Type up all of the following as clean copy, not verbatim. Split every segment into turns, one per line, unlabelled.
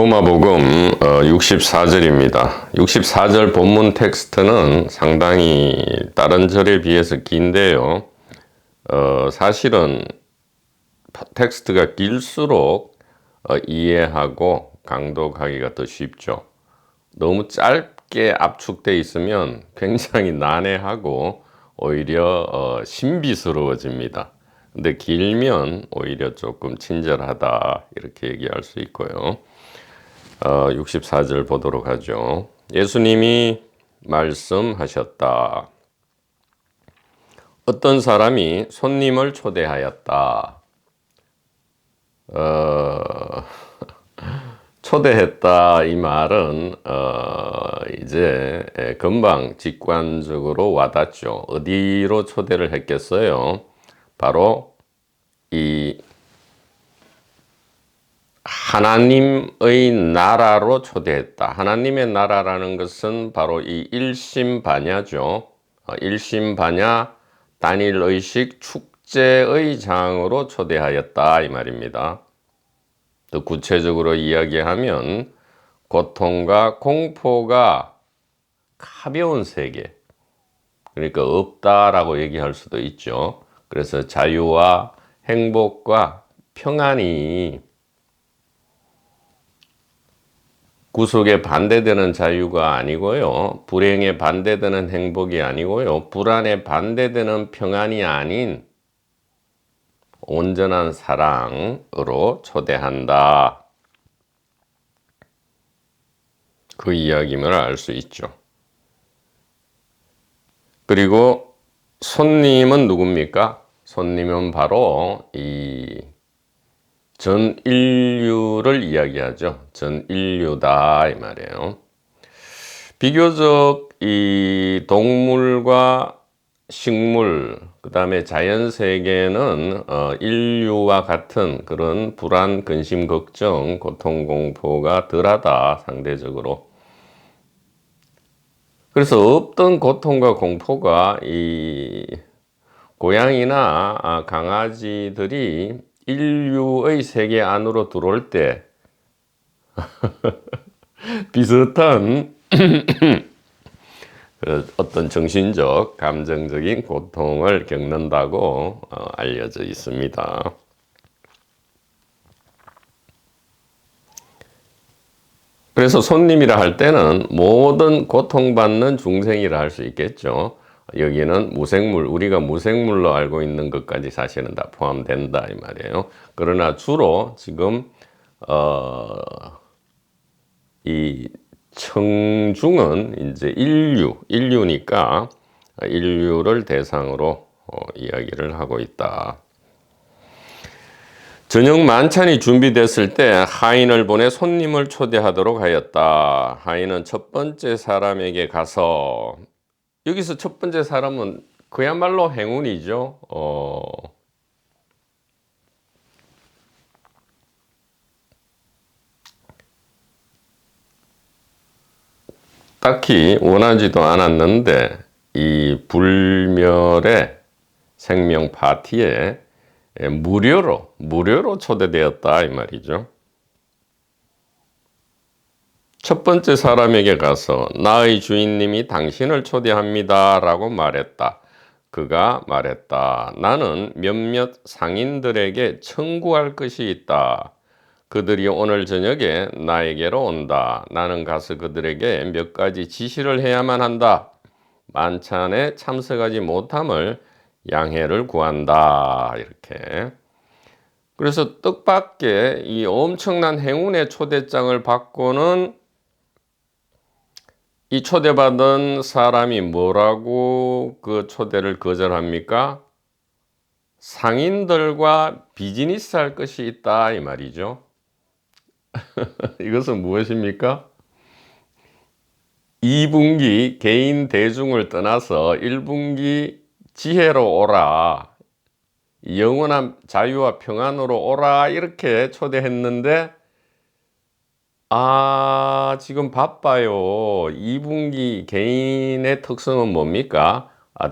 로마복음 64절입니다. 64절 본문 텍스트는 상당히 다른 절에 비해서 긴데요. 사실은 텍스트가 길수록 이해하고 강독하기가 더 쉽죠. 너무 짧게 압축되어 있으면 굉장히 난해하고 오히려 신비스러워집니다. 근데 길면 오히려 조금 친절하다 이렇게 얘기할 수 있고요. 64절 보도록 하죠. 예수님이 말씀하셨다. 어떤 사람이 손님을 초대하였다. 초대했다 이 말은 이제 금방 직관적으로 와닿죠. 어디로 초대를 했겠어요? 바로 이 하나님의 나라로 초대했다. 하나님의 나라라는 것은 바로 이 일심반야죠. 일심반야 단일의식 축제의 장으로 초대하였다 이 말입니다. 더 구체적으로 이야기하면 고통과 공포가 가벼운 세계, 그러니까 없다라고 얘기할 수도 있죠. 그래서 자유와 행복과 평안이 구속에 반대되는 자유가 아니고요. 불행에 반대되는 행복이 아니고요. 불안에 반대되는 평안이 아닌 온전한 사랑으로 초대한다. 그 이야기임을 알 수 있죠. 그리고 손님은 누굽니까? 손님은 바로 이 전 인류를 이야기하죠. 전 인류다 이 말이에요. 비교적 이 동물과 식물, 그 다음에 자연 세계는 인류와 같은 그런 불안, 근심, 걱정, 고통, 공포가 덜하다 상대적으로. 그래서 없던 고통과 공포가 이 고양이나 강아지들이 인류의 세계 안으로 들어올 때 비슷한 어떤 정신적, 감정적인 고통을 겪는다고 알려져 있습니다. 그래서 손님이라 할 때는 모든 고통받는 중생이라 할 수 있겠죠. 여기는 무생물, 우리가 무생물로 알고 있는 것까지 사실은 다 포함된다 이 말이에요. 그러나 주로 지금 이 청중은 이제 인류니까 인류를 대상으로 이야기를 하고 있다. 저녁 만찬이 준비됐을 때 하인을 보내 손님을 초대하도록 하였다. 하인은 첫 번째 사람에게 가서, 여기서 첫 번째 사람은 그야말로 행운이죠. 딱히 원하지도 않았는데 이 불멸의 생명 파티에 무료로 초대되었다 이 말이죠. 첫 번째 사람에게 가서 나의 주인님이 당신을 초대합니다 라고 말했다. 그가 말했다. 나는 몇몇 상인들에게 청구할 것이 있다. 그들이 오늘 저녁에 나에게로 온다. 나는 가서 그들에게 몇 가지 지시를 해야만 한다. 만찬에 참석하지 못함을 양해를 구한다. 이렇게. 그래서 뜻밖의 이 엄청난 행운의 초대장을 받고는 이 초대받은 사람이 뭐라고 그 초대를 거절합니까? 상인들과 비즈니스 할 것이 있다 이 말이죠. 이것은 무엇입니까? 2분기 개인 대중을 떠나서 1분기 지혜로 오라, 영원한 자유와 평안으로 오라 이렇게 초대했는데 지금 바빠요. 2분기 개인의 특성은 뭡니까?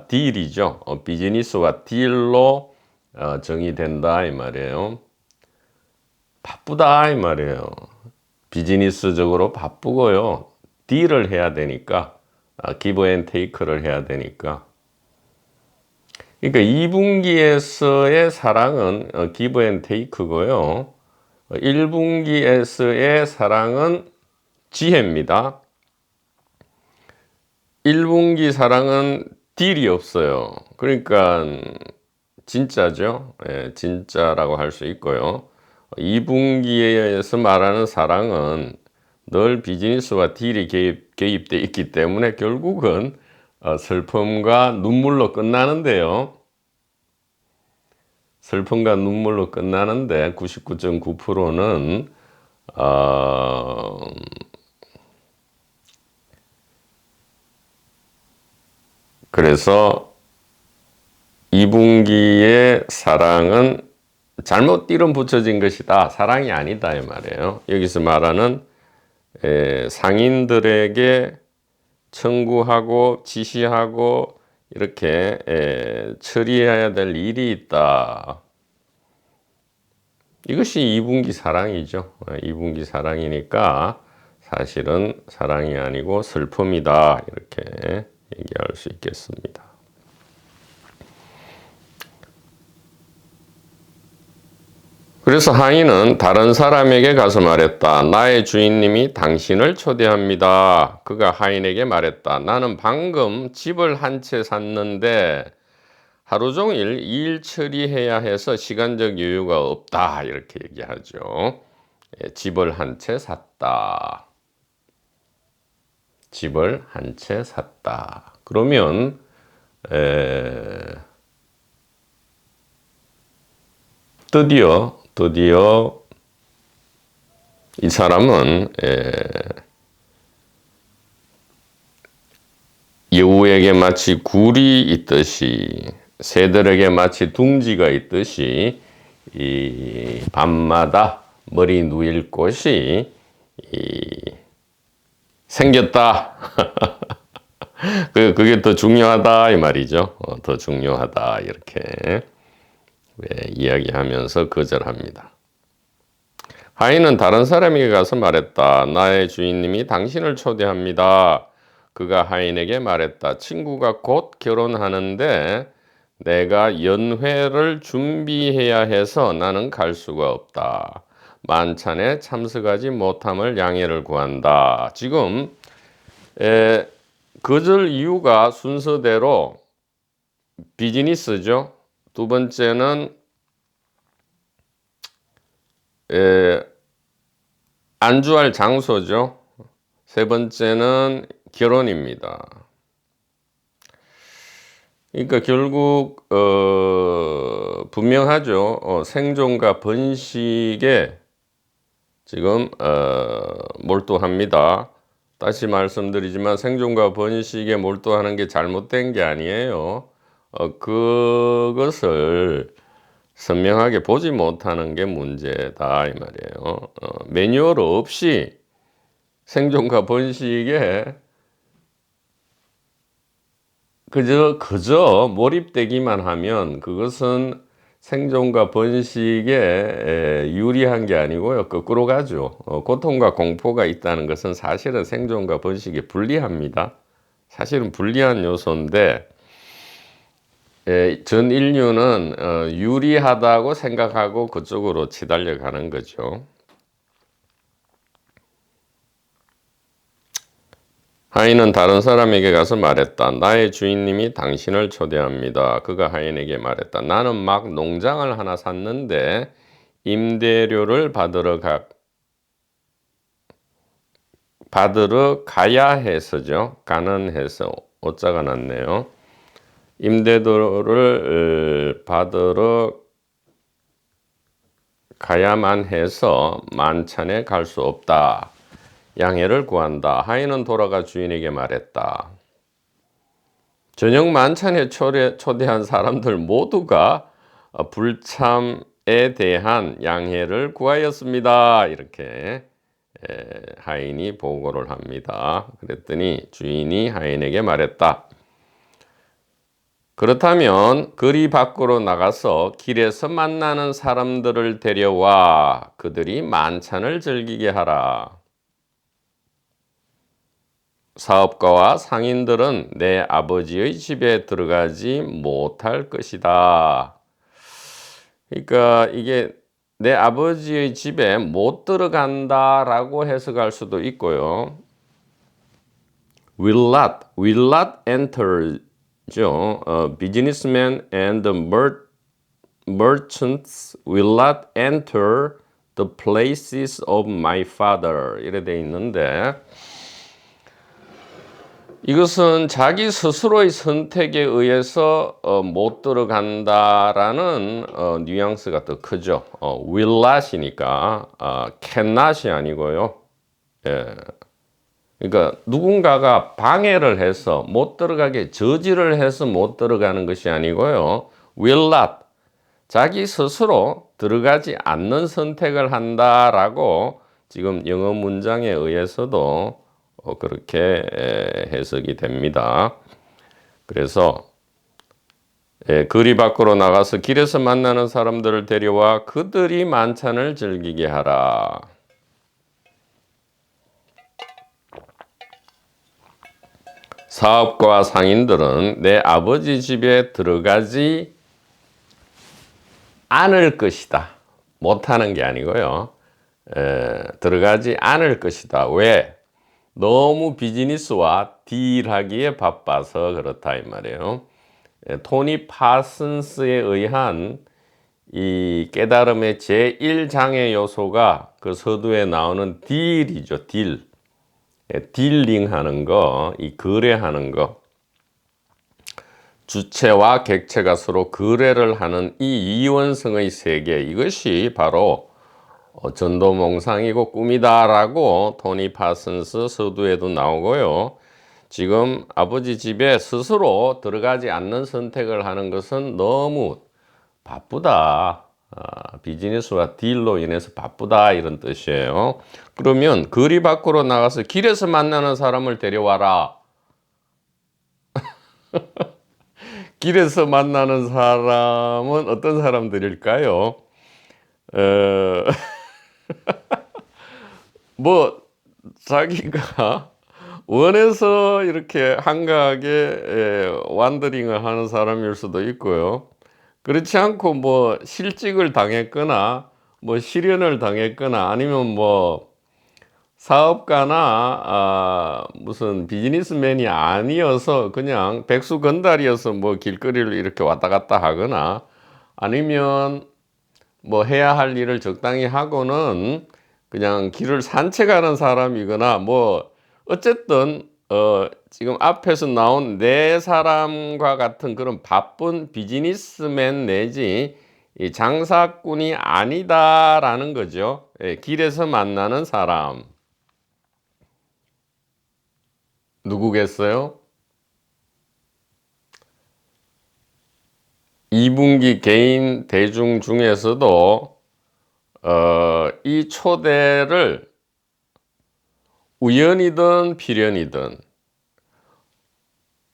딜이죠. 비즈니스와 딜로 정의된다 이 말이에요. 바쁘다 이 말이에요. 비즈니스적으로 바쁘고요. 딜을 해야 되니까, 기브 앤 테이크를 해야 되니까. 그러니까 2분기에서의 사랑은 기브 앤 테이크고요. 1분기에서의 사랑은 지혜입니다. 1분기 사랑은 딜이 없어요. 그러니까 진짜죠. 예, 진짜라고 할 수 있고요. 2분기에서 말하는 사랑은 늘 비즈니스와 딜이 개입되어 있기 때문에 결국은 슬픔과 눈물로 끝나는데요. 슬픔과 눈물로 끝나는데 99.9%는 그래서 2분기의 사랑은 잘못 이름 붙여진 것이다. 사랑이 아니다 이 말이에요. 여기서 말하는 상인들에게 청구하고 지시하고 이렇게 처리해야 될 일이 있다. 이것이 2분기 사랑이죠. 2분기 사랑이니까 사실은 사랑이 아니고 슬픔이다. 이렇게 얘기할 수 있겠습니다. 그래서 하인은 다른 사람에게 가서 말했다. 나의 주인님이 당신을 초대합니다. 그가 하인에게 말했다. 나는 방금 집을 한 채 샀는데 하루 종일 일 처리해야 해서 시간적 여유가 없다. 이렇게 얘기하죠. 집을 한 채 샀다. 집을 한 채 샀다. 그러면 드디어 이 사람은 여우에게 마치 굴이 있듯이 새들에게 마치 둥지가 있듯이 이 밤마다 머리 누일 곳이 생겼다. 그게 더 중요하다 이 말이죠. 더 중요하다 이렇게 이야기하면서 거절합니다. 하인은 다른 사람에게 가서 말했다. 나의 주인님이 당신을 초대합니다. 그가 하인에게 말했다. 친구가 곧 결혼하는데 내가 연회를 준비해야 해서 나는 갈 수가 없다. 만찬에 참석하지 못함을 양해를 구한다. 지금 거절 이유가 순서대로 비즈니스죠. 두 번째는 안주할 장소죠. 세 번째는 결혼입니다. 그러니까 결국 분명하죠. 생존과 번식에 지금 몰두합니다. 다시 말씀드리지만 생존과 번식에 몰두하는 게 잘못된 게 아니에요. 그것을 선명하게 보지 못하는 게 문제다 이 말이에요. 매뉴얼 없이 생존과 번식에 그저 몰입되기만 하면 그것은 생존과 번식에 유리한 게 아니고요. 거꾸로 가죠. 고통과 공포가 있다는 것은 사실은 생존과 번식에 불리합니다. 사실은 불리한 요소인데 전 인류는 유리하다고 생각하고 그쪽으로 치달려 가는 거죠. 하인은 다른 사람에게 가서 말했다. 나의 주인님이 당신을 초대합니다. 그가 하인에게 말했다. 나는 막 농장을 하나 샀는데 임대료를 받으러 가야 해서죠. 가는 해서 오자가 났네요. 임대료를 받으러 가야만 해서 만찬에 갈 수 없다. 양해를 구한다. 하인은 돌아가 주인에게 말했다. 저녁 만찬에 초대한 사람들 모두가 불참에 대한 양해를 구하였습니다. 이렇게 하인이 보고를 합니다. 그랬더니 주인이 하인에게 말했다. 그렇다면 거리 밖으로 나가서 길에서 만나는 사람들을 데려와 그들이 만찬을 즐기게 하라. 사업가와 상인들은 내 아버지의 집에 들어가지 못할 것이다. 그러니까 이게 내 아버지의 집에 못 들어간다라고 해석할 수도 있고요. will not enter죠. Businessmen and the merchants will not enter the places of my father. 이래 돼 있는데 이것은 자기 스스로의 선택에 의해서 못 들어간다라는 뉘앙스가 더 크죠. will not이니까 can not이 아니고요. 예. 그러니까 누군가가 방해를 해서 못 들어가게 저지를 해서 못 들어가는 것이 아니고요. will not 자기 스스로 들어가지 않는 선택을 한다라고 지금 영어 문장에 의해서도 그렇게 해석이 됩니다. 그래서 거리 밖으로 나가서 길에서 만나는 사람들을 데려와 그들이 만찬을 즐기게 하라. 사업가와 상인들은 내 아버지 집에 들어가지 않을 것이다. 못하는 게 아니고요. 들어가지 않을 것이다. 왜? 너무 비즈니스와 딜하기에 바빠서 그렇다 이 말이에요. 토니 파슨스에 의한 이 깨달음의 제1장애 요소가 그 서두에 나오는 딜이죠. 딜. 딜링하는 거, 이 거래하는 거. 주체와 객체가 서로 거래를 하는 이 이원성의 세계, 이것이 바로 전도몽상이고 꿈이다라고 토니 파슨스 서두에도 나오고요. 지금 아버지 집에 스스로 들어가지 않는 선택을 하는 것은 너무 바쁘다. 비즈니스와 딜로 인해서 바쁘다 이런 뜻이에요. 그러면 거리 밖으로 나가서 길에서 만나는 사람을 데려와라. 길에서 만나는 사람은 어떤 사람들일까요? 뭐 자기가 원해서 이렇게 한가하게 완더링을 하는 사람일 수도 있고요. 그렇지 않고 뭐 실직을 당했거나 뭐 실연을 당했거나 아니면 뭐 사업가나 무슨 비즈니스맨이 아니어서 그냥 백수건달이어서 뭐 길거리를 이렇게 왔다 갔다 하거나 아니면 뭐 해야 할 일을 적당히 하고는 그냥 길을 산책하는 사람이거나 뭐 어쨌든 지금 앞에서 나온 네 사람과 같은 그런 바쁜 비즈니스맨 내지 이 장사꾼이 아니다라는 거죠. 길에서 만나는 사람 누구겠어요? 2분기 개인 대중 중에서도 이 초대를 우연이든 필연이든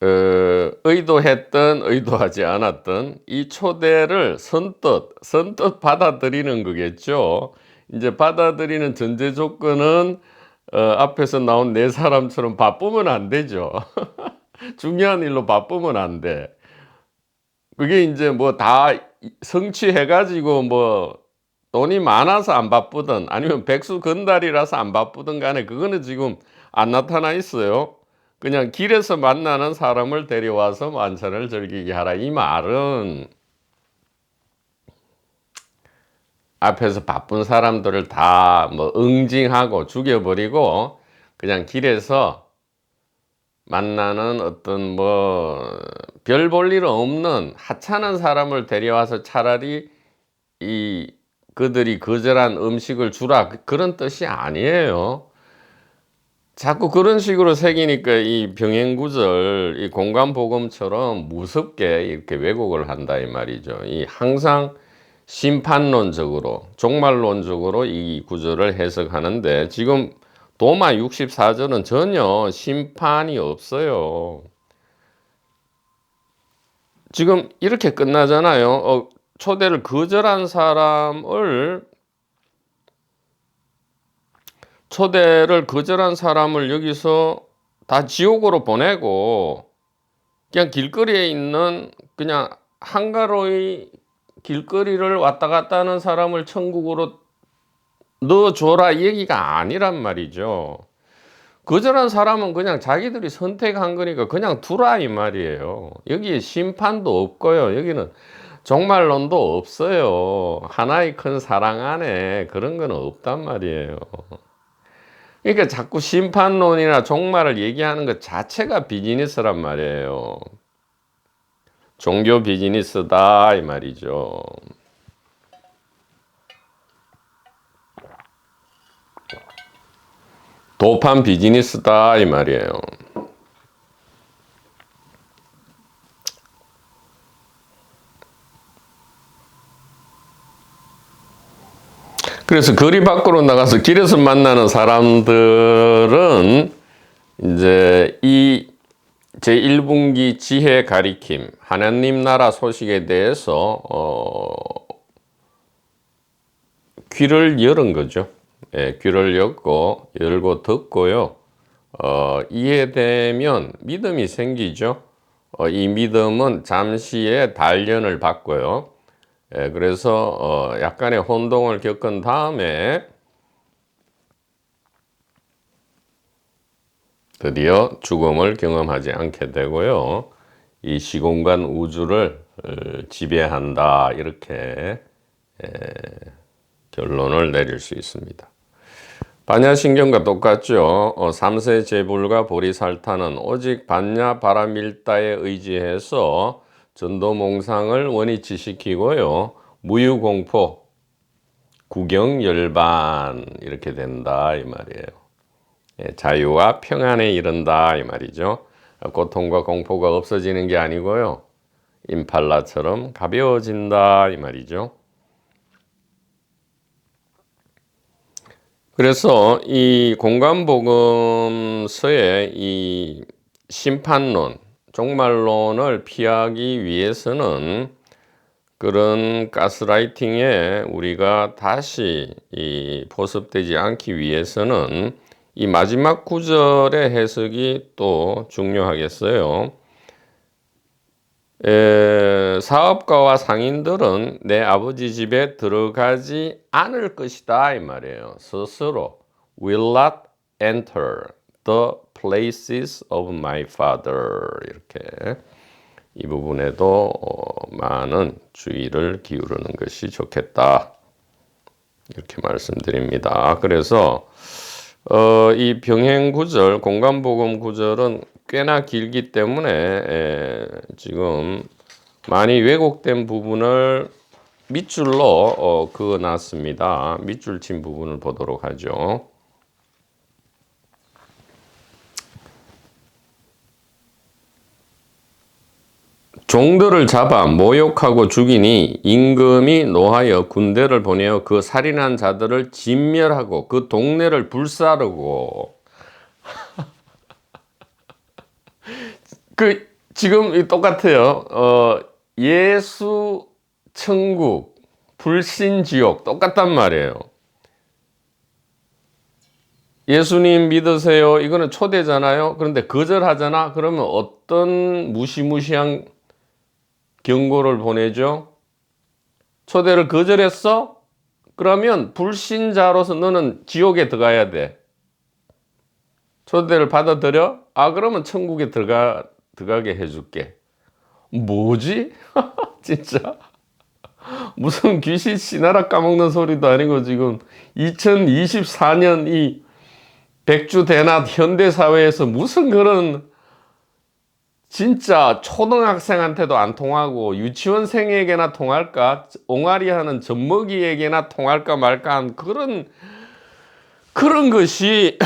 의도했든 의도하지 않았든 이 초대를 선뜻 받아들이는 거겠죠. 이제 받아들이는 전제 조건은 앞에서 나온 네 사람처럼 바쁘면 안 되죠. 중요한 일로 바쁘면 안 돼. 그게 이제 뭐 다 성취해 가지고 뭐 돈이 많아서 안 바쁘든 아니면 백수 건달이라서 안 바쁘든 간에 그거는 지금 안 나타나 있어요. 그냥 길에서 만나는 사람을 데려와서 만찬을 즐기게 하라. 이 말은 앞에서 바쁜 사람들을 다 뭐 응징하고 죽여버리고 그냥 길에서 만나는 어떤 뭐 별 볼 일 없는 하찮은 사람을 데려와서 차라리 이 그들이 거절한 음식을 주라 그런 뜻이 아니에요. 자꾸 그런 식으로 새기니까 이 병행구절, 이 공간복음처럼 무섭게 이렇게 왜곡을 한다 이 말이죠. 이 항상 심판론적으로, 종말론적으로 이 구절을 해석하는데 지금 도마 64절은 전혀 심판이 없어요. 지금 이렇게 끝나잖아요. 초대를 거절한 초대를 거절한 사람을 여기서 다 지옥으로 보내고 그냥 길거리에 있는 그냥 한가로이 길거리를 왔다 갔다 하는 사람을 천국으로 넣어줘라 이 얘기가 아니란 말이죠. 거절한 사람은 그냥 자기들이 선택한 거니까 그냥 두라 이 말이에요. 여기에 심판도 없고요. 여기는 종말론도 없어요. 하나의 큰 사랑 안에 그런 건 없단 말이에요. 그러니까 자꾸 심판론이나 종말을 얘기하는 것 자체가 비즈니스란 말이에요. 종교 비즈니스다 이 말이죠. 도판 비즈니스다 이 말이에요. 그래서 거리 밖으로 나가서 길에서 만나는 사람들은 이제 이 제1분기 지혜 가리킴, 하나님 나라 소식에 대해서 귀를 열은 거죠. 예, 귀를 열고 듣고요. 이해되면 믿음이 생기죠. 이 믿음은 잠시의 단련을 받고요. 예, 그래서 약간의 혼동을 겪은 다음에 드디어 죽음을 경험하지 않게 되고요. 이 시공간 우주를 지배한다 이렇게 결론을 내릴 수 있습니다. 반야신경과 똑같죠. 삼세 제불과 보리살타는 오직 반야 바라밀다에 의지해서 전도몽상을 원위치시키고요. 무유공포, 구경열반 이렇게 된다 이 말이에요. 자유와 평안에 이른다 이 말이죠. 고통과 공포가 없어지는 게 아니고요. 임팔라처럼 가벼워진다 이 말이죠. 그래서 이 공간복음서의 이 심판론, 종말론을 피하기 위해서는 그런 가스라이팅에 우리가 다시 포섭되지 않기 위해서는 이 마지막 구절의 해석이 또 중요하겠어요. 사업가와 상인들은 내 아버지 집에 들어가지 않을 것이다 이 말이에요. 스스로 will not enter the places of my father 이렇게 이 부분에도 많은 주의를 기울이는 것이 좋겠다 이렇게 말씀드립니다. 그래서 이 병행 구절, 공간복음 구절은 꽤나 길기 때문에 지금 많이 왜곡된 부분을 밑줄로 그어놨습니다. 밑줄 친 부분을 보도록 하죠. 종들을 잡아 모욕하고 죽이니 임금이 노하여 군대를 보내어 그 살인한 자들을 진멸하고 그 동네를 불사르고 지금 똑같아요. 예수 천국, 불신 지옥 똑같단 말이에요. 예수님 믿으세요. 이거는 초대잖아요. 그런데 거절하잖아. 그러면 어떤 무시무시한 경고를 보내죠? 초대를 거절했어? 그러면 불신자로서 너는 지옥에 들어가야 돼. 초대를 받아들여? 그러면 천국에 들어가게 해줄게. 뭐지? 진짜? 무슨 귀신 씨나라 까먹는 소리도 아니고 지금 2024년 이 백주대낮 현대사회에서 무슨 그런 진짜 초등학생한테도 안 통하고 유치원생에게나 통할까? 옹알이하는 젖먹이에게나 통할까 말까 한 그런 것이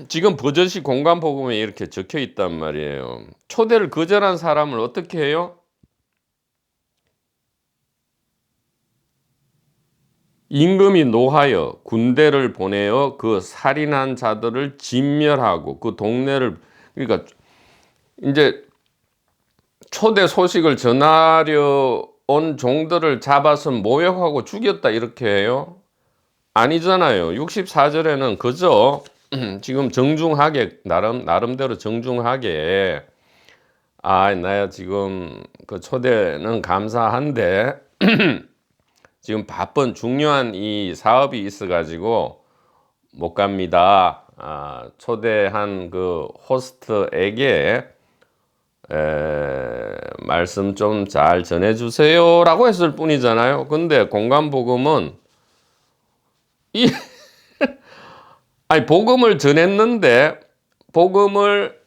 지금 버젓이 공간복음에 이렇게 적혀 있단 말이에요. 초대를 거절한 사람을 어떻게 해요? 임금이 노하여 군대를 보내어 그 살인한 자들을 진멸하고 그 동네를 그러니까 이제 초대 소식을 전하려 온 종들을 잡아서 모욕하고 죽였다 이렇게 해요? 아니잖아요. 64절에는 그저 지금 정중하게 나름대로 정중하게 나 지금 그 초대는 감사한데 지금 바쁜 중요한 이 사업이 있어 가지고 못 갑니다. 초대한 그 호스트에게 말씀 좀 잘 전해 주세요라고 했을 뿐이잖아요. 근데 공감복음은 이 복음을 전했는데 복음을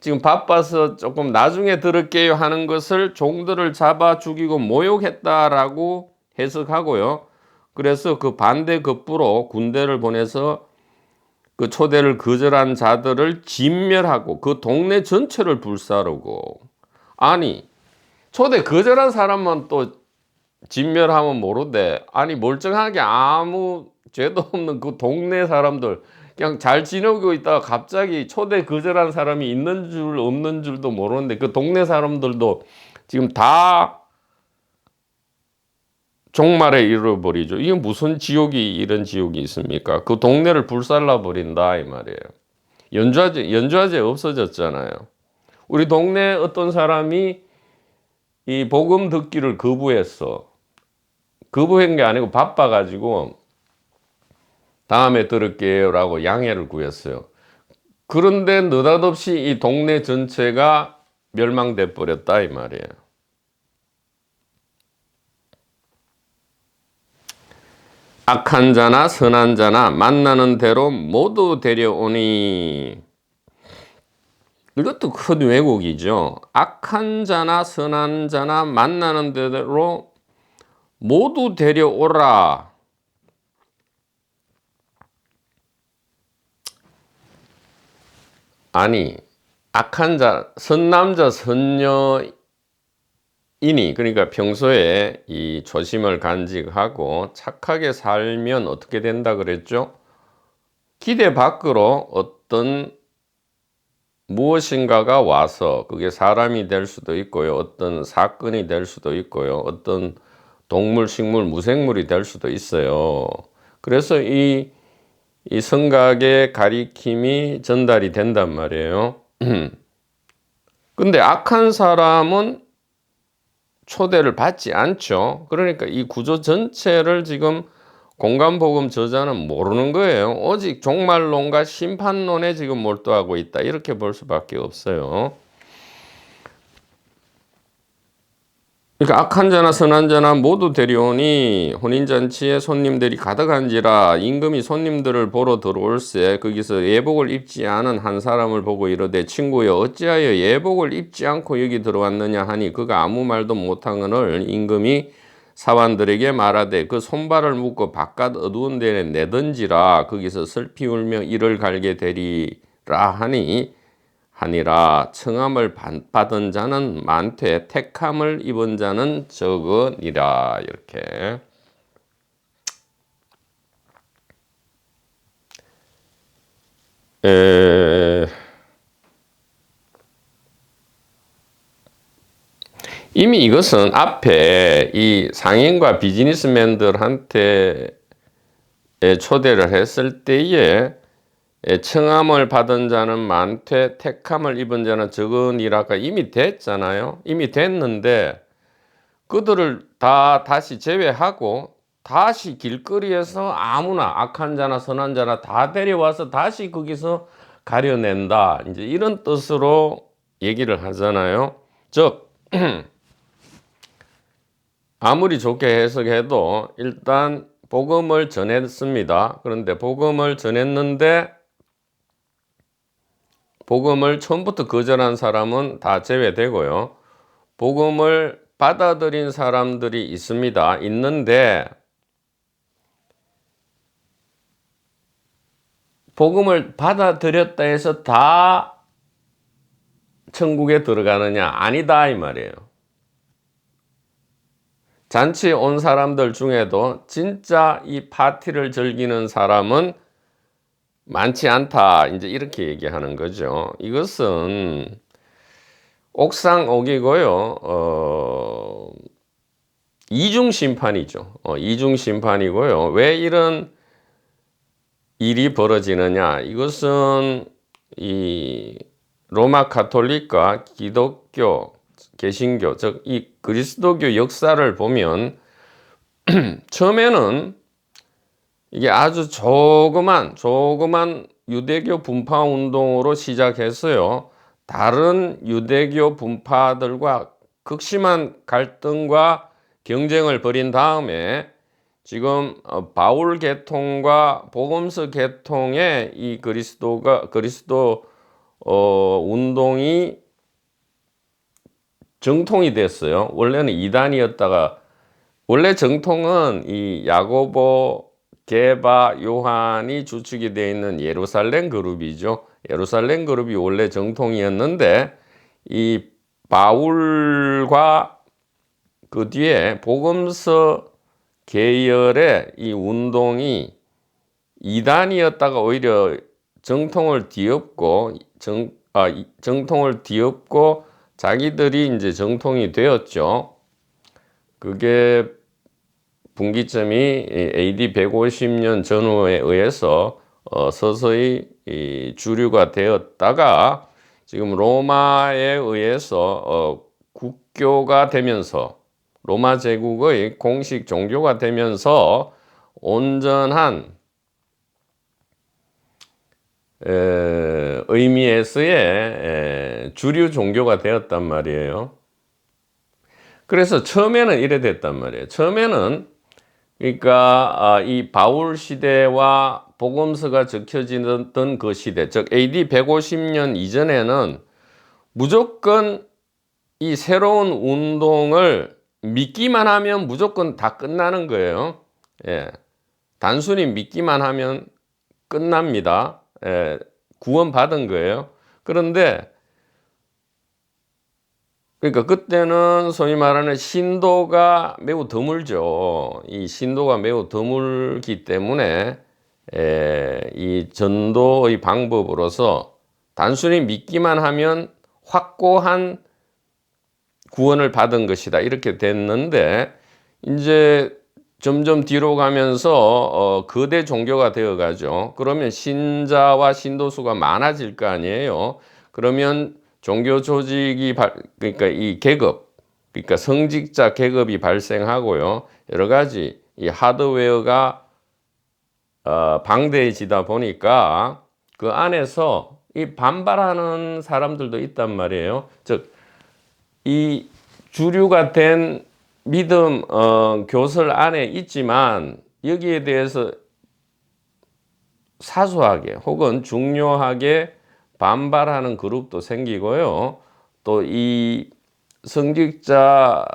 지금 바빠서 조금 나중에 들을게요 하는 것을 종들을 잡아 죽이고 모욕했다라고 해석하고요. 그래서 그 반대급부로 군대를 보내서 그 초대를 거절한 자들을 진멸하고 그 동네 전체를 불사르고, 아니 초대 거절한 사람만 또 진멸하면 모르되, 아니 멀쩡하게 아무 죄도 없는 그 동네 사람들 그냥 잘 지내고 있다가 갑자기 초대 거절한 사람이 있는 줄 없는 줄도 모르는데 그 동네 사람들도 지금 다 종말에 이르러버리죠. 이게 무슨 지옥이 이런 지옥이 있습니까? 그 동네를 불살라 버린다 이 말이에요. 연좌제 없어졌잖아요. 우리 동네 어떤 사람이 이 복음 듣기를 거부했어. 거부한 게 아니고 바빠가지고 다음에 들을게요 라고 양해를 구했어요. 그런데 느닷없이 이 동네 전체가 멸망돼 버렸다 이 말이에요. 악한 자나 선한 자나 만나는 대로 모두 데려오니, 이것도 큰 왜곡이죠. 악한 자나 선한 자나 만나는 대로 모두 데려오라. 아니 악한 자, 선남자 선녀인이, 그러니까 평소에 이 초심을 간직하고 착하게 살면 어떻게 된다 그랬죠? 기대 밖으로 어떤 무엇인가가 와서, 그게 사람이 될 수도 있고요, 어떤 사건이 될 수도 있고요, 어떤 동물, 식물, 무생물이 될 수도 있어요. 그래서 이 성각의 가리킴이 전달이 된단 말이에요. 근데 악한 사람은 초대를 받지 않죠. 그러니까 이 구조 전체를 지금 공감복음 저자는 모르는 거예요. 오직 종말론과 심판론에 지금 몰두하고 있다, 이렇게 볼 수밖에 없어요. 그러니까 악한 자나 선한 자나 모두 데려오니 혼인잔치에 손님들이 가득한지라 임금이 손님들을 보러 들어올세 거기서 예복을 입지 않은 한 사람을 보고 이르되 친구여 어찌하여 예복을 입지 않고 여기 들어왔느냐 하니 그가 아무 말도 못하거늘 임금이 사환들에게 말하되 그 손발을 묶고 바깥 어두운 데에 내던지라 거기서 슬피 울며 이를 갈게 되리라 하니라. 청함을 받은 자는 많되 택함을 입은 자는 적으니라. 이렇게. 이미 이것은 앞에 이 상인과 비즈니스맨들한테 초대를 했을 때에 청함을 받은 자는 많되 택함을 입은 자는 적으니라가 이미 됐잖아요. 이미 됐는데 그들을 다 다시 제외하고 다시 길거리에서 아무나 악한 자나 선한 자나 다 데려와서 다시 거기서 가려낸다, 이제 이런 뜻으로 얘기를 하잖아요. 즉 아무리 좋게 해석해도 일단 복음을 전했습니다. 그런데 복음을 전했는데 복음을 처음부터 거절한 사람은 다 제외되고요. 복음을 받아들인 사람들이 있는데 복음을 받아들였다 해서 다 천국에 들어가느냐? 아니다 이 말이에요. 잔치에 온 사람들 중에도 진짜 이 파티를 즐기는 사람은 많지 않다, 이제 이렇게 얘기하는 거죠. 이것은 옥상옥이고요. 이중 심판이죠. 이중 심판이고요. 왜 이런 일이 벌어지느냐? 이것은 이 로마 가톨릭과 기독교, 개신교, 즉 이 그리스도교 역사를 보면 처음에는 이게 아주 조그만 유대교 분파 운동으로 시작했어요. 다른 유대교 분파들과 극심한 갈등과 경쟁을 벌인 다음에 지금 바울 계통과 복음서 계통의 이 그리스도 운동이 정통이 됐어요. 원래는 이단이었다가, 원래 정통은 이 야고보, 게바, 요한이 주축이 되어 있는 예루살렘 그룹이죠. 예루살렘 그룹이 원래 정통이었는데 이 바울과 그 뒤에 복음서 계열의 이 운동이 이단이었다가 오히려 정통을 뒤엎고 자기들이 이제 정통이 되었죠. 그게 분기점이 AD 150년 전후에 의해서 서서히 주류가 되었다가 지금 로마에 의해서 국교가 되면서 로마 제국의 공식 종교가 되면서 온전한 의미에서의 주류 종교가 되었단 말이에요. 그래서 처음에는 이래 됐단 말이에요. 처음에는 그러니까 이 바울 시대와 복음서가 적혀지던 그 시대, 즉 AD 150년 이전에는 무조건 이 새로운 운동을 믿기만 하면 무조건 다 끝나는 거예요. 예. 단순히 믿기만 하면 끝납니다. 예. 구원받은 거예요. 그런데 그러니까 그때는 소위 말하는 신도가 매우 드물죠. 이 신도가 매우 드물기 때문에 이 전도의 방법으로서 단순히 믿기만 하면 확고한 구원을 받은 것이다, 이렇게 됐는데 이제 점점 뒤로 가면서 거대 종교가 되어 가죠. 그러면 신자와 신도수가 많아질 거 아니에요. 그러면 종교 조직이 그러니까 이 계급, 그러니까 성직자 계급이 발생하고요. 여러 가지 이 하드웨어가 방대해지다 보니까 그 안에서 이 반발하는 사람들도 있단 말이에요. 즉 이 주류가 된 믿음 교설 안에 있지만 여기에 대해서 사소하게 혹은 중요하게 반발하는 그룹도 생기고요. 또 이 성직자들의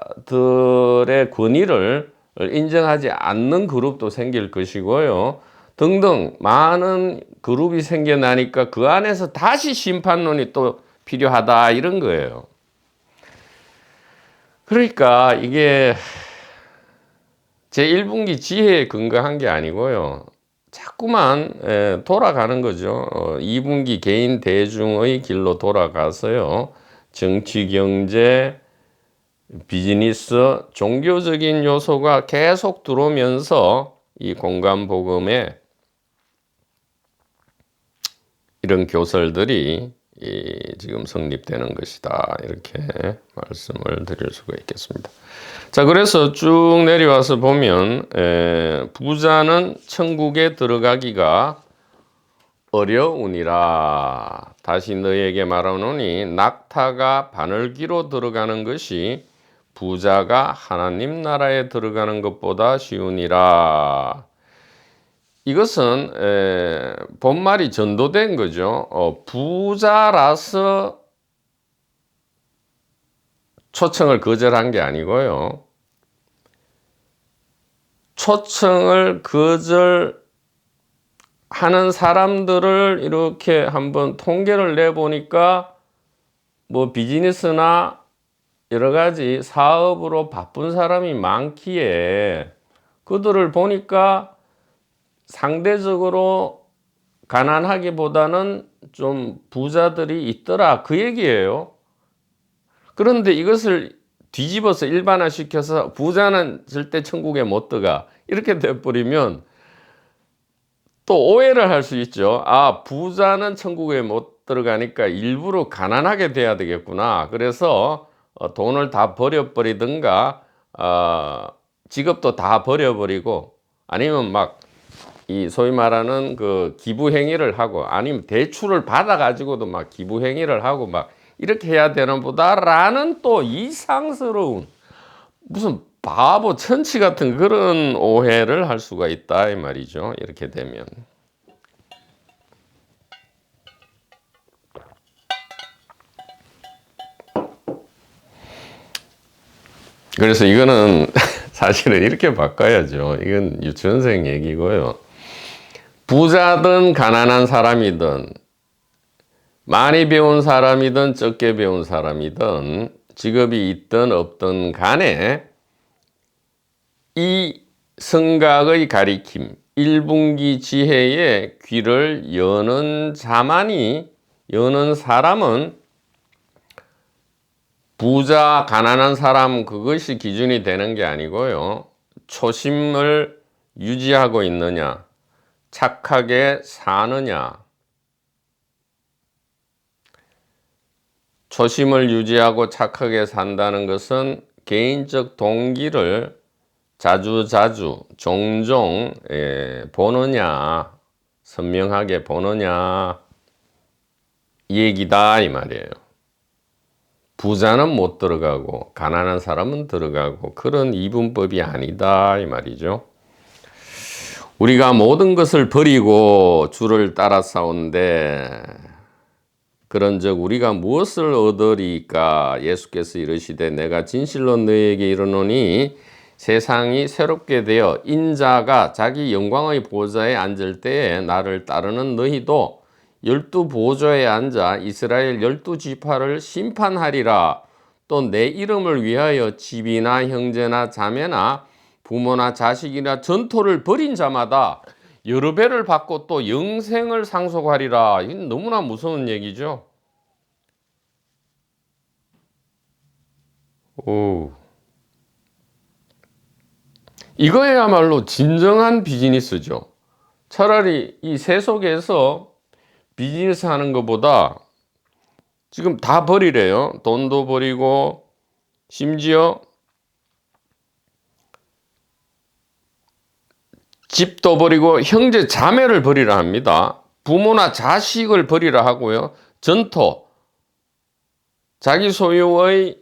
권위를 인정하지 않는 그룹도 생길 것이고요. 등등 많은 그룹이 생겨나니까 그 안에서 다시 심판론이 또 필요하다, 이런 거예요. 그러니까 이게 제1분기 지혜에 근거한 게 아니고요. 자꾸만 돌아가는 거죠. 2분기 개인 대중의 길로 돌아가서요. 정치, 경제, 비즈니스, 종교적인 요소가 계속 들어오면서 이 공간복음에 이런 교설들이 지금 성립되는 것이다, 이렇게 말씀을 드릴 수가 있겠습니다. 자, 그래서 쭉 내려와서 보면 부자는 천국에 들어가기가 어려우니라. 다시 너에게 말하노니 낙타가 바늘기로 들어가는 것이 부자가 하나님 나라에 들어가는 것보다 쉬우니라. 이것은 본말이 전도된 거죠. 부자라서 초청을 거절한 게 아니고요. 초청을 거절하는 사람들을 이렇게 한번 통계를 내보니까 뭐 비즈니스나 여러 가지 사업으로 바쁜 사람이 많기에 그들을 보니까 상대적으로 가난하기보다는 좀 부자들이 있더라, 그 얘기예요. 그런데 이것을 뒤집어서 일반화시켜서 부자는 절대 천국에 못 들어가, 이렇게 돼버리면 또 오해를 할 수 있죠. 아, 부자는 천국에 못 들어가니까 일부러 가난하게 돼야 되겠구나. 그래서 돈을 다 버려버리든가 직업도 다 버려버리고 아니면 막 이 소위 말하는 그 기부 행위를 하고 아니면 대출을 받아 가지고도 막 기부 행위를 하고 막 이렇게 해야 되는 보다라는 또 이상스러운 무슨 바보 천치 같은 그런 오해를 할 수가 있다 이 말이죠. 이렇게 되면. 그래서 이거는 사실은 이렇게 바꿔야죠. 이건 유치원생 얘기고요. 부자든 가난한 사람이든 많이 배운 사람이든 적게 배운 사람이든 직업이 있든 없든 간에 이 성각의 가리킴 1분기 지혜에 귀를 여는 여는 사람은 부자 가난한 사람 그것이 기준이 되는 게 아니고요. 초심을 유지하고 있느냐 착하게 사느냐 초심을 유지하고 착하게 산다는 것은 개인적 동기를 자주자주 종종 보느냐 선명하게 보느냐 이 얘기다 이 말이에요. 부자는 못 들어가고 가난한 사람은 들어가고 그런 이분법이 아니다 이 말이죠. 우리가 모든 것을 버리고 주를 따라 싸운데 그런즉 우리가 무엇을 얻으리까? 예수께서 이르시되 내가 진실로 너희에게 이르노니 세상이 새롭게 되어 인자가 자기 영광의 보좌에 앉을 때에 나를 따르는 너희도 12 보좌에 앉아 이스라엘 12지파를 심판하리라. 또 내 이름을 위하여 집이나 형제나 자매나 부모나 자식이나 전토를 벌인 자마다 여러 배를 받고 또 영생을 상속하리라. 이건 너무나 무서운 얘기죠. 오. 이거야말로 진정한 비즈니스죠. 차라리 이 세속에서 비즈니스 하는 것보다 지금 다 버리래요. 돈도 버리고 심지어 집도 버리고 형제 자매를 버리라 합니다. 부모나 자식을 버리라 하고요. 전토, 자기 소유의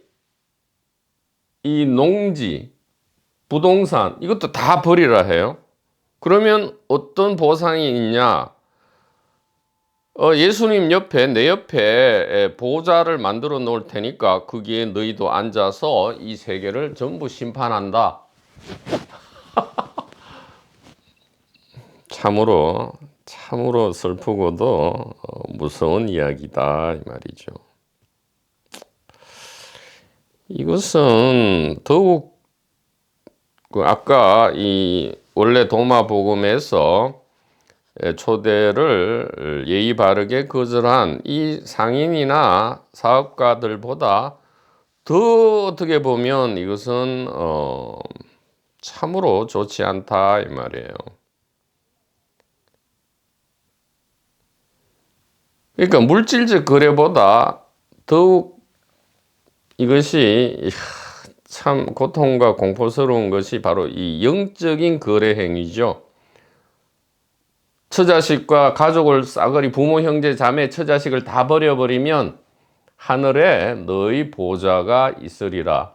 이 농지, 부동산 이것도 다 버리라 해요. 그러면 어떤 보상이 있냐? 예수님 옆에 내 옆에 보좌를 만들어 놓을 테니까 거기에 너희도 앉아서 이 세계를 전부 심판한다. 참으로 슬프고도 무서운 이야기다 이 말이죠. 이것은 더욱 아까 이 원래 도마복음에서 초대를 예의 바르게 거절한 이 상인이나 사업가들보다 더 어떻게 보면 이것은 참으로 좋지 않다 이 말이에요. 그러니까 물질적 거래보다 더욱 이것이 참 고통과 공포스러운 것이 바로 이 영적인 거래 행위죠. 처자식과 가족을 싸그리 부모 형제 자매 처자식을 다 버려버리면 하늘에 너희 보좌가 있으리라.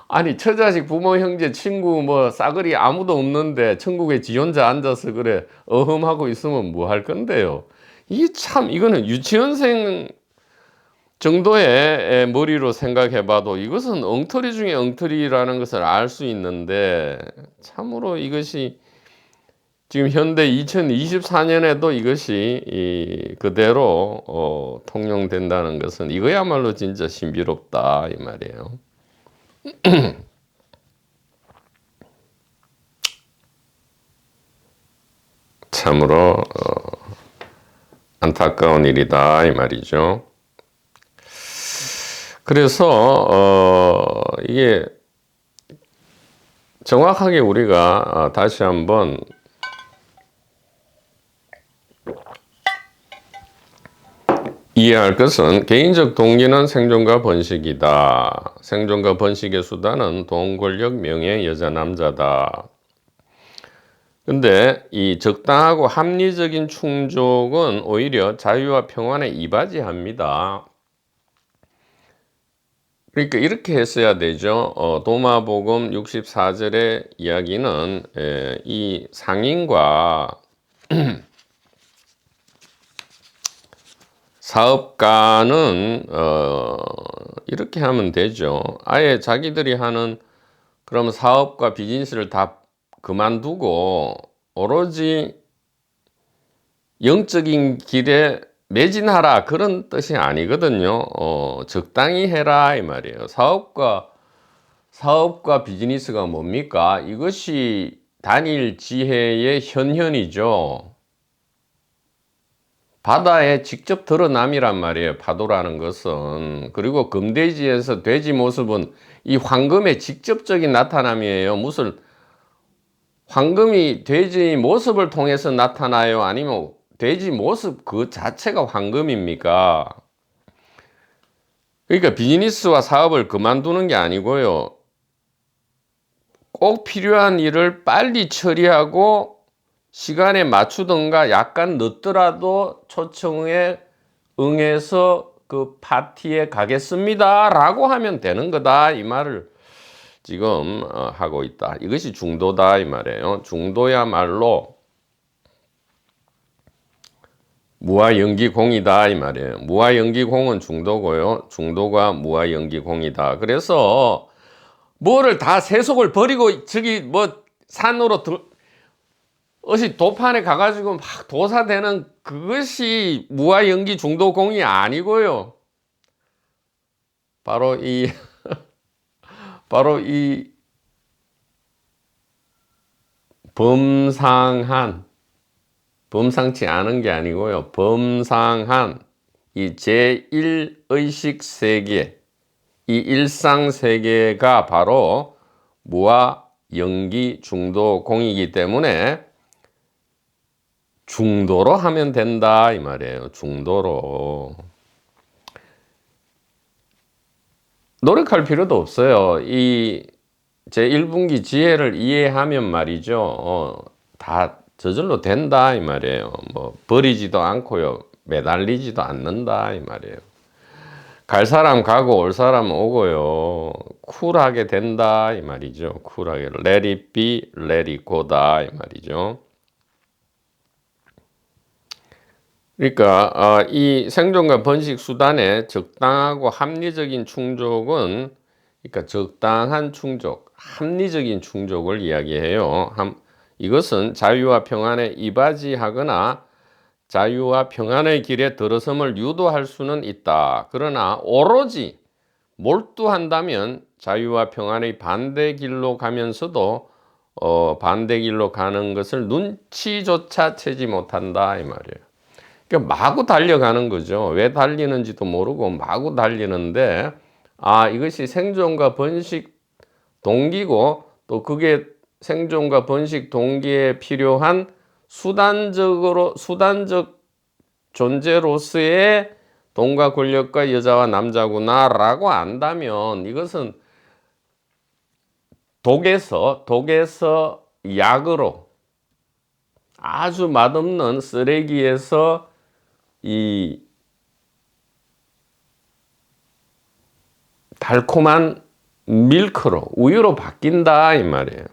아니 처자식 부모 형제 친구 뭐 싸그리 아무도 없는데 천국에 지 혼자 앉아서 그래 어흠하고 있으면 뭐 할 건데요. 이거는 유치원생 정도의 머리로 생각해봐도 이것은 엉터리 중에 엉터리라는 것을 알 수 있는데 참으로 이것이 지금 현대 2024년에도 이것이 그대로 통용된다는 것은 이거야말로 진짜 신비롭다 이 말이에요. 참으로 안타까운 일이다 이 말이죠. 그래서 이게 정확하게 우리가 다시 한번 이해할 것은 개인적 동기는 생존과 번식이다. 생존과 번식의 수단은 돈, 권력, 명예, 여자, 남자다. 근데 이 적당하고 합리적인 충족은 오히려 자유와 평안에 이바지합니다. 그러니까 이렇게 했어야 되죠. 도마복음 64절의 이야기는 이 상인과 사업가는 이렇게 하면 되죠. 아예 자기들이 하는 그럼 사업과 비즈니스를 다 그만두고 오로지 영적인 길에 매진하라 그런 뜻이 아니거든요. 적당히 해라 이 말이에요. 사업과 비즈니스가 뭡니까? 이것이 단일 지혜의 현현이죠. 바다에 직접 드러남이란 말이에요. 파도라는 것은. 그리고 금돼지에서 돼지 모습은 이 황금의 직접적인 나타남이에요. 무슨 황금이 돼지 모습을 통해서 나타나요? 아니면 돼지 모습 그 자체가 황금입니까? 그러니까 비즈니스와 사업을 그만두는 게 아니고요. 꼭 필요한 일을 빨리 처리하고 시간에 맞추던가 약간 늦더라도 초청에 응해서 그 파티에 가겠습니다 라고 하면 되는 거다 이 말을 지금 하고 있다. 이것이 중도다 이 말이에요. 중도야말로 무아연기공이다 이 말이에요. 무아연기공은 중도고요. 중도가 무아연기공이다. 그래서 뭐를 다 세속을 버리고 저기 뭐 산으로 어시 도판에 가가지고 막 도사되는 그것이 무아연기 중도공이 아니고요. 바로 이 바로 이 범상치 않은 게 아니고요. 범상한 이 제1의식 세계, 이 일상 세계가 바로 무아연기 중도공이기 때문에 중도로 하면 된다 이 말이에요. 중도로. 노력할 필요도 없어요. 이 제1분기 지혜를 이해하면 말이죠. 다 저절로 된다 이 말이에요. 뭐 버리지도 않고요. 매달리지도 않는다 이 말이에요. 갈 사람 가고 올 사람 오고요. 쿨하게 된다 이 말이죠. 쿨하게 let it be, let it go다 이 말이죠. 그러니까 이 생존과 번식 수단의 적당하고 합리적인 충족은 그러니까 적당한 충족, 합리적인 충족을 이야기해요. 이것은 자유와 평안에 이바지하거나 자유와 평안의 길에 들어섬을 유도할 수는 있다. 그러나 오로지 몰두한다면 자유와 평안의 반대 길로 가면서도 반대 길로 가는 것을 눈치조차 채지 못한다 이 말이에요. 그러니까 마구 달려가는 거죠. 왜 달리는지도 모르고 마구 달리는데 이것이 생존과 번식 동기고 또 그게 생존과 번식 동기에 필요한 수단적 존재로서의 돈과 권력과 여자와 남자구나 라고 안다면 이것은 독에서 약으로 아주 맛없는 쓰레기에서 이 달콤한 밀크로 우유로 바뀐다 이 말이에요.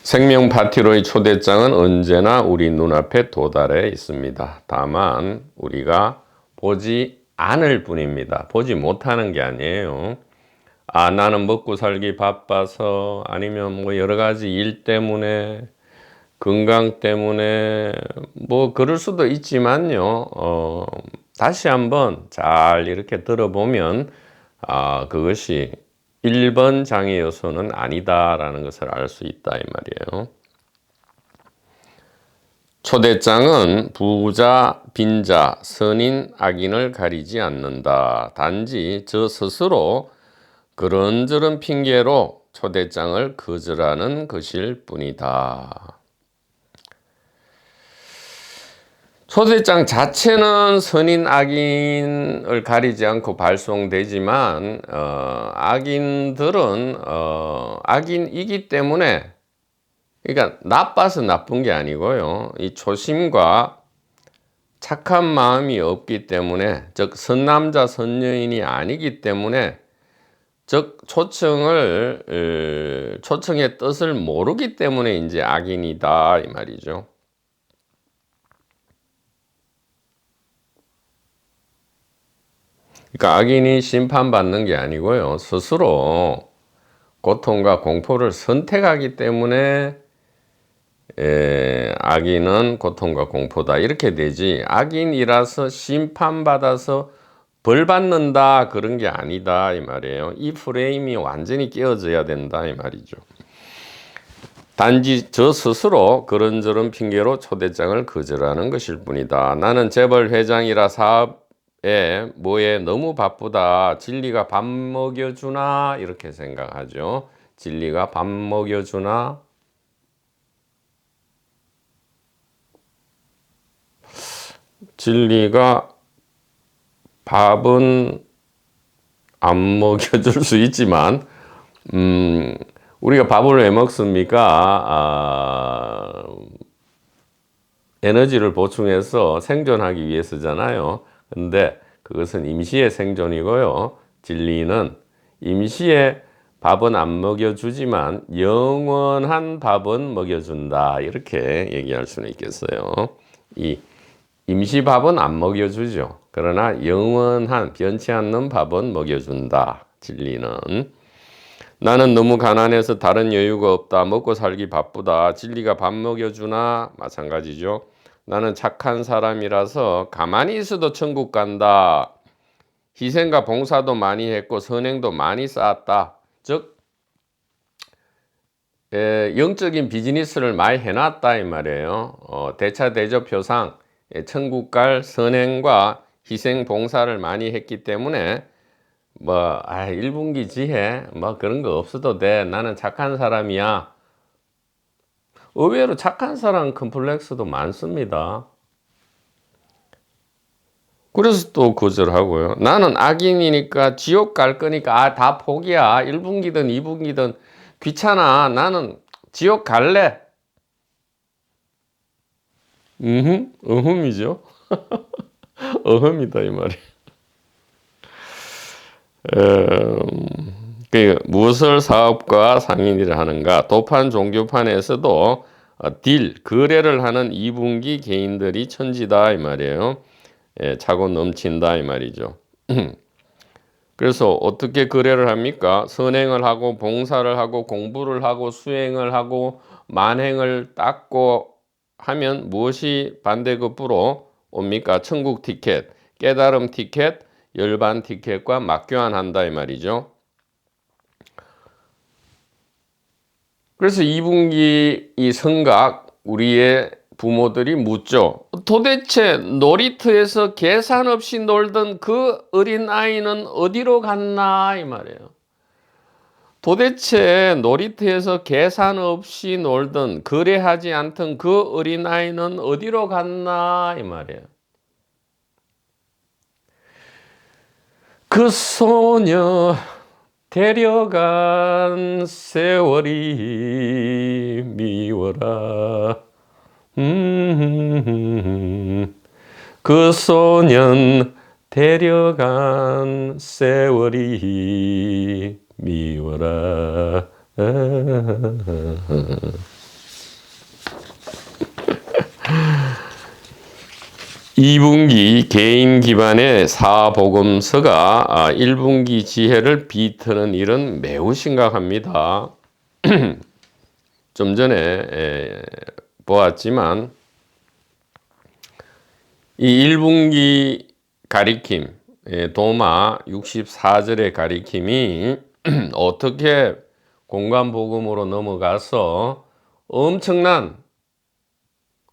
생명 파티로의 초대장은 언제나 우리 눈앞에 도달해 있습니다. 다만 우리가 보지 않을 뿐입니다. 보지 못하는 게 아니에요. 나는 먹고 살기 바빠서 아니면 뭐 여러 가지 일 때문에 건강 때문에 뭐 그럴 수도 있지만요. 다시 한번 잘 이렇게 들어보면 그것이 1번 장애 요소는 아니다라는 것을 알 수 있다 이 말이에요. 초대장은 부자, 빈자, 선인, 악인을 가리지 않는다. 단지 저 스스로 그런저런 핑계로 초대장을 거절하는 것일 뿐이다. 초대장 자체는 선인 악인을 가리지 않고 발송되지만 악인들은 악인이기 때문에, 그러니까 나빠서 나쁜 게 아니고요, 이 초심과 착한 마음이 없기 때문에, 즉 선남자 선여인이 아니기 때문에, 즉 초청의 뜻을 모르기 때문에 이제 악인이다 이 말이죠. 그러니까 악인이 심판받는 게 아니고요, 스스로 고통과 공포를 선택하기 때문에 악인은 고통과 공포다 이렇게 되지, 악인이라서 심판받아서 벌 받는다 그런 게 아니다 이 말이에요. 이 프레임이 완전히 깨어져야 된다 이 말이죠. 단지 저 스스로 그런저런 핑계로 초대장을 거절하는 것일 뿐이다. 나는 재벌 회장이라 사업에 뭐에 너무 바쁘다. 진리가 밥 먹여주나 이렇게 생각하죠. 진리가 밥 먹여주나? 진리가 밥은 안 먹여줄 수 있지만 우리가 밥을 왜 먹습니까? 에너지를 보충해서 생존하기 위해서잖아요. 근데 그것은 임시의 생존이고요, 진리는 임시의 밥은 안 먹여주지만 영원한 밥은 먹여준다 이렇게 얘기할 수는 있겠어요. 이 임시 밥은 안 먹여주죠. 그러나 영원한 변치 않는 밥은 먹여준다 진리는. 나는 너무 가난해서 다른 여유가 없다. 먹고 살기 바쁘다. 진리가 밥 먹여주나? 마찬가지죠. 나는 착한 사람이라서 가만히 있어도 천국 간다. 희생과 봉사도 많이 했고 선행도 많이 쌓았다. 즉 영적인 비즈니스를 많이 해놨다 이 말이에요. 대차대조표상 천국 갈 선행과 희생 봉사를 많이 했기 때문에 1분기 지혜 그런 거 없어도 돼. 나는 착한 사람이야. 의외로 착한 사람 컴플렉스도 많습니다. 그래서 또 거절하고요. 나는 악인이니까 지옥 갈 거니까 다 포기야. 1분기든 2분기든 귀찮아. 나는 지옥 갈래. 어흠이죠. 어흠이다 이 말이. 무엇을 사업과 상인이라 하는가? 도판 종교판에서도 거래를 하는 2분기 개인들이 천지다 이 말이에요. 차고 넘친다 이 말이죠. 그래서 어떻게 거래를 합니까? 선행을 하고 봉사를 하고 공부를 하고 수행을 하고 만행을 닦고 하면 무엇이 반대급부로 옵니까? 천국 티켓, 깨달음 티켓, 열반 티켓과 맞교환한다 이 말이죠. 그래서 2분기 이 성각 우리의 부모들이 묻죠. 도대체 놀이터에서 계산 없이 놀던 그 어린아이는 어디로 갔나 이 말이에요. 도대체 놀이터에서 계산 없이 놀던 거래하지 않던 그 어린아이는 어디로 갔나 이 말이에요. 그 소녀 데려간 세월이 미워라. 그 소년 데려간 세월이 미워라. 2분기 개인 기반의 사복음서가 1분기 지혜를 비트는 일은 매우 심각합니다. 좀 전에 보았지만 이 1분기 가리킴, 도마 64절의 가리킴이 어떻게 공간복음으로 넘어가서 엄청난,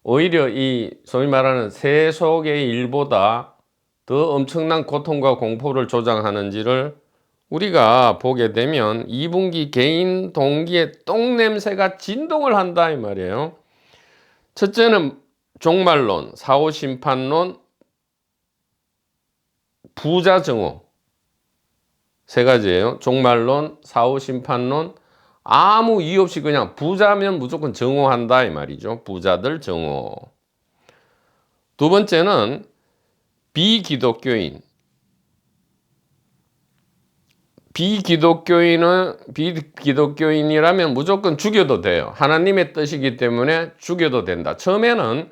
오히려 이 소위 말하는 세속의 일보다 더 엄청난 고통과 공포를 조장하는지를 우리가 보게 되면 2분기 개인 동기의 똥냄새가 진동을 한다 이 말이에요. 첫째는 종말론, 사후심판론, 부자증오. 세 가지예요. 종말론, 사후심판론, 아무 이유 없이 그냥 부자면 무조건 증오한다 이 말이죠. 부자들 증오. 두 번째는 비기독교인. 비기독교인이라면 무조건 죽여도 돼요. 하나님의 뜻이기 때문에 죽여도 된다. 처음에는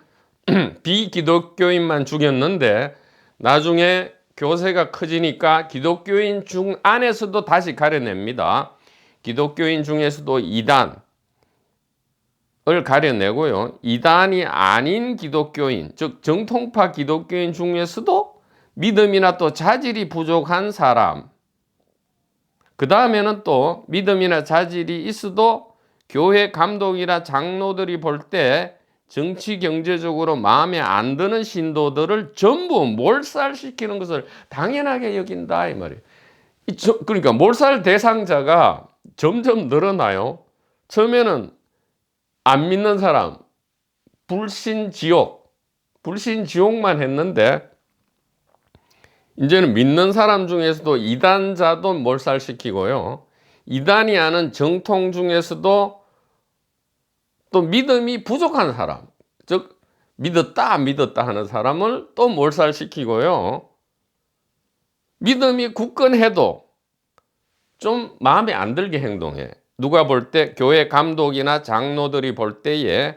비기독교인만 죽였는데 나중에 교세가 커지니까 기독교인 중 안에서도 다시 가려냅니다. 기독교인 중에서도 이단을 가려내고요. 이단이 아닌 기독교인, 즉 정통파 기독교인 중에서도 믿음이나 또 자질이 부족한 사람, 그 다음에는 또 믿음이나 자질이 있어도 교회 감독이나 장로들이 볼 때 정치 경제적으로 마음에 안 드는 신도들을 전부 몰살시키는 것을 당연하게 여긴다 이 말이에요. 그러니까 몰살 대상자가 점점 늘어나요. 처음에는 안 믿는 사람, 불신지옥만 했는데 이제는 믿는 사람 중에서도 이단자도 몰살시키고요. 이단이 아는 정통 중에서도 또 믿음이 부족한 사람, 즉 믿었다 하는 사람을 또 몰살시키고요. 믿음이 굳건해도 좀 마음에 안 들게 행동해. 누가 볼 때, 교회 감독이나 장로들이 볼 때에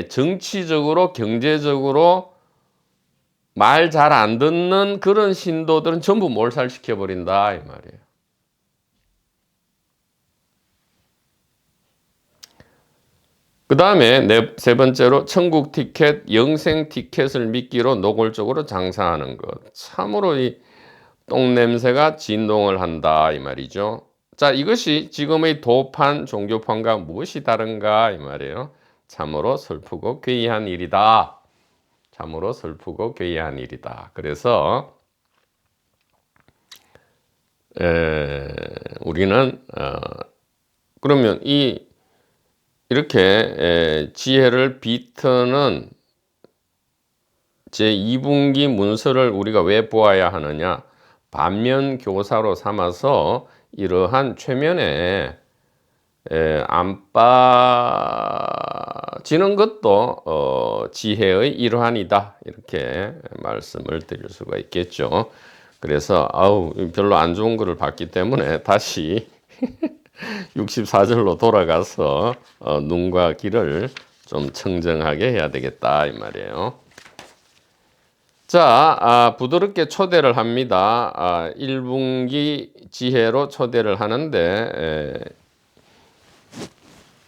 정치적으로 경제적으로 말 잘 안 듣는 그런 신도들은 전부 몰살시켜 버린다 이 말이에요. 그 다음에 세 번째로 천국 티켓, 영생 티켓을 미끼로 노골적으로 장사하는 것. 참으로 이 똥냄새가 진동을 한다 이 말이죠. 자, 이것이 지금의 도판, 종교판과 무엇이 다른가 이 말이에요. 참으로 슬프고 괴이한 일이다. 참으로 슬프고 괴이한 일이다. 그래서 우리는 그러면 이렇게 지혜를 비트는 제2분기 문서를 우리가 왜 보아야 하느냐? 반면 교사로 삼아서 이러한 최면에 안 빠지는 것도 지혜의 일환이다. 이렇게 말씀을 드릴 수가 있겠죠. 그래서 별로 안 좋은 글을 봤기 때문에 다시 64절로 돌아가서 눈과 귀를 좀 청정하게 해야 되겠다 이 말이에요. 자, 부드럽게 초대를 합니다. 1분기 지혜로 초대를 하는데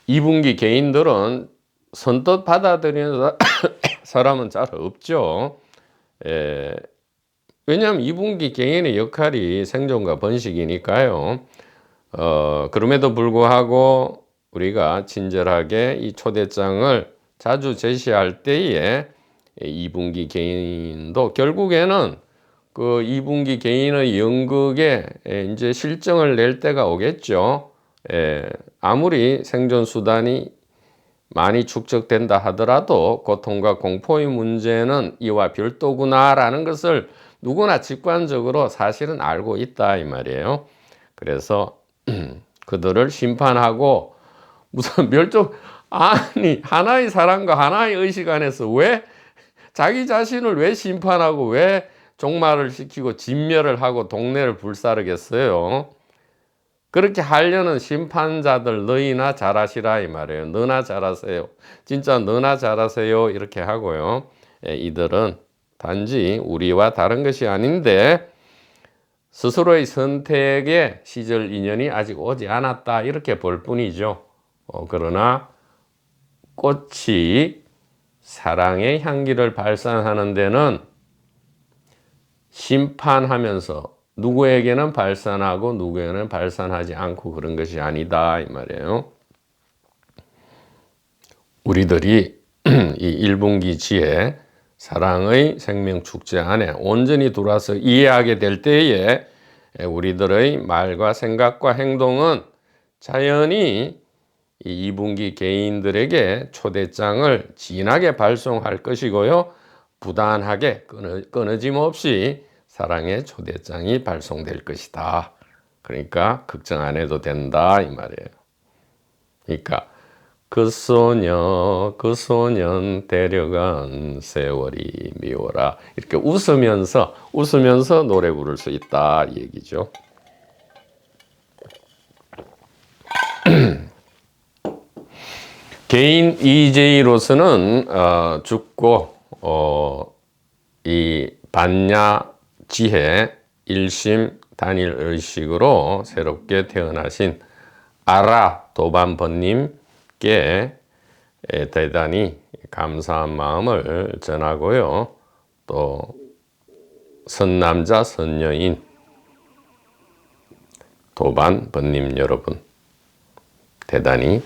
2분기 개인들은 선뜻 받아들이는 사람은 잘 없죠. 왜냐하면 2분기 개인의 역할이 생존과 번식이니까요. 그럼에도 불구하고 우리가 친절하게 이 초대장을 자주 제시할 때에 2분기 개인도 결국에는 그 2분기 개인의 연극에 이제 실정을 낼 때가 오겠죠. 아무리 생존 수단이 많이 축적된다 하더라도 고통과 공포의 문제는 이와 별도구나라는 것을 누구나 직관적으로 사실은 알고 있다 이 말이에요. 그래서 그들을 심판하고 무슨 하나의 사람과 하나의 의식 안에서 왜 자기 자신을 왜 심판하고 왜 종말을 시키고 진멸을 하고 동네를 불사르겠어요. 그렇게 하려는 심판자들 너희나 잘하시라 이 말이에요. 너나 잘하세요. 진짜 너나 잘하세요 이렇게 하고요. 이들은 단지 우리와 다른 것이 아닌데 스스로의 선택의 시절 인연이 아직 오지 않았다 이렇게 볼 뿐이죠. 그러나 꽃이 사랑의 향기를 발산하는 데는 심판하면서 누구에게는 발산하고 누구에게는 발산하지 않고 그런 것이 아니다 이 말이에요. 우리들이 이 1분기 지혜 사랑의 생명축제 안에 온전히 들어와서 이해하게 될 때에 우리들의 말과 생각과 행동은 자연히 이 2분기 개인들에게 초대장을 진하게 발송할 것이고요. 부단하게 끊어짐 없이 사랑의 초대장이 발송될 것이다. 그러니까 걱정 안 해도 된다 이 말이에요. 그러니까 그 소년 데려간 세월이 미워라. 이렇게 웃으면서 노래 부를 수 있다 이 얘기죠. 개인 EJ로서는 죽고 이 반야 지혜 일심 단일 의식으로 새롭게 태어나신 아라 도반번님께 대단히 감사한 마음을 전하고요. 또 선남자 선여인 도반번님 여러분 대단히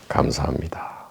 감사합니다.